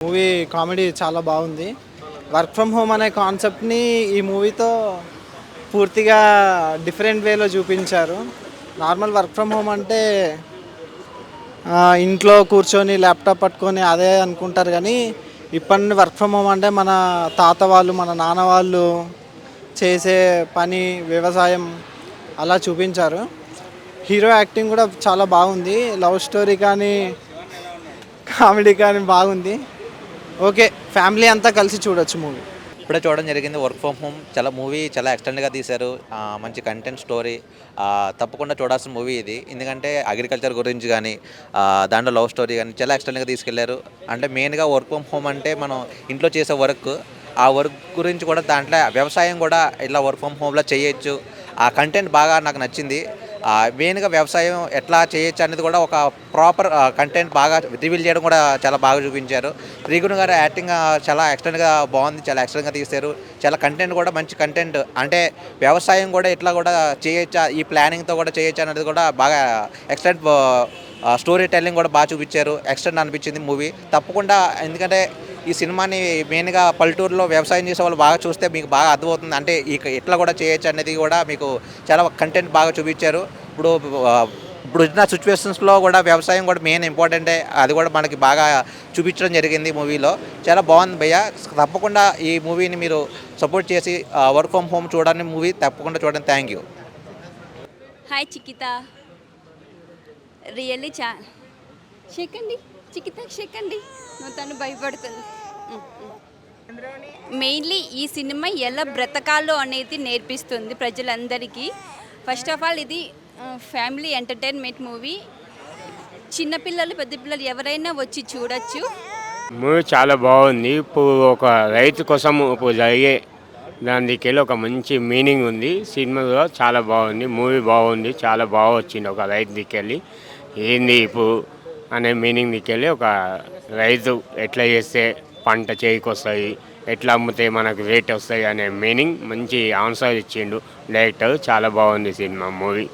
Movie comedy చాలా బాగుంది. Work from home అనే కాన్సెప్ట్‌ని ఈ మూవీతో పూర్తిగా డిఫరెంట్ వేలో చూపించారు. నార్మల్ వర్క్ ఫ్రమ్ హోమ్ అంటే ఇంట్లో కూర్చొని ల్యాప్‌టాప్ పట్టుకొని అదే అనుకుంటారు గానీ, ఇప్పటి నుండి వర్క్ ఫ్రమ్ హోమ్ అంటే మన తాత వాళ్ళు, మన నాన్న వాళ్ళు చేసే పని వ్యవసాయం అలా చూపించారు. హీరో యాక్టింగ్ కూడా చాలా బాగుంది. లవ్ స్టోరీ కానీ, కామెడీ కానీ బాగుంది. ఓకే. ఫ్యామిలీ అంతా కలిసి చూడొచ్చు మూవీ. ఇప్పుడే చూడడం జరిగింది 'వర్క్ ఫ్రమ్ హోమ్'. మూవీ చాలా ఎక్స్‌టెండ్‌గా తీశారు. మంచి కంటెంట్ స్టోరీ. తప్పకుండా చూడాల్సిన మూవీ ఇది. ఎందుకంటే అగ్రికల్చర్ గురించి గానీ, దాంట్లో లవ్ స్టోరీ గానీ చాలా ఎక్స్‌టెండ్‌గా తీసుకెళ్లారు. అంటే మెయిన్‌గా వర్క్ ఫ్రమ్ హోమ్ అంటే మనం ఇంట్లో చేసే వర్క్. ఆ వర్క్ గురించి కూడా దాంట్లో వ్యవసాయం కూడా ఇలా వర్క్ ఫ్రమ్ హోమ్‌లో చేయొచ్చు. ఆ కంటెంట్ బాగా నాకు నచ్చింది. మెయిన్‌గా వ్యవసాయం ఎట్లా చేయొచ్చు అనేది కూడా ఒక ప్రాపర్ కంటెంట్ బాగా రివీల్ చేయడం కూడా చాలా బాగా చూపించారు. త్రిగుణ గారి యాక్టింగ్ చాలా ఎక్స్‌టెంట్‌గా బాగుంది. చాలా ఎక్స్‌టెంట్‌గా తీశారు. చాలా కంటెంట్ కూడా మంచి కంటెంట్. అంటే వ్యవసాయం కూడా ఇట్లా కూడా చేయొచ్చా? ఈ ప్లానింగ్‌తో కూడా చేయొచ్చా అనేది కూడా బాగా ఎక్స్‌టెంట్ స్టోరీ టెల్లింగ్ కూడా బాగా చూపించారు. ఎక్స్‌టెంట్ అనిపించింది మూవీ. తప్పకుండా ఎందుకంటే ఈ సినిమాని మెయిన్‌గా పల్లెటూరులో వ్యవసాయం చేసేవాళ్ళు బాగా చూస్తే మీకు బాగా అర్థమవుతుంది. అంటే ఇట్లా కూడా చేయొచ్చు అనేది కూడా మీకు చాలా కంటెంట్ బాగా చూపించారు. ఇప్పుడు ఇప్పుడున్న సిచ్యువేషన్స్‌లో కూడా వ్యవసాయం కూడా మెయిన్ ఇంపార్టెంటే. అది కూడా మనకి బాగా చూపించడం జరిగింది మూవీలో. చాలా బాగుంది భయ్య. తప్పకుండా ఈ మూవీని మీరు సపోర్ట్ చేసి వర్క్ ఫ్రమ్ హోమ్ చూడండి మూవీ తప్పకుండా చూడండి. Thank you. Hi Chikitha, really షేకండి చికిత, షేకండి. నువ్వు తను భయపడుతుంది. మెయిన్లీ ఈ సినిమా ఎలా బ్రతకాలో అనేది నేర్పిస్తుంది ప్రజలందరికీ. ఫస్ట్ ఆఫ్ ఆల్ ఇది ఫ్యామిలీ ఎంటర్టైన్మెంట్ మూవీ. చిన్నపిల్లలు పెద్ద పిల్లలు ఎవరైనా వచ్చి చూడొచ్చు. మూవీ చాలా బాగుంది. ఇప్పుడు ఒక రైతు కోసం ఇప్పుడు జరిగే దానికెళ్ళి ఒక మంచి మీనింగ్ ఉంది. సినిమాలో చాలా బాగుంది. మూవీ బాగుంది. చాలా బాగా వచ్చింది. ఒక రైతు దిక్కెళ్ళి ఏంది ఇప్పుడు అనే మీనింగ్ దిక్కెళ్ళి ఒక రైతు ఎట్లా చేస్తే పంట చేతికి వస్తుంది, ఎట్లా అమ్మితే మనకు రేట్ వస్తాయి అనే మీనింగ్ మంచి ఆన్సర్ ఇచ్చిండు డైరెక్టర్. చాలా బాగుంది సినిమా మూవీ.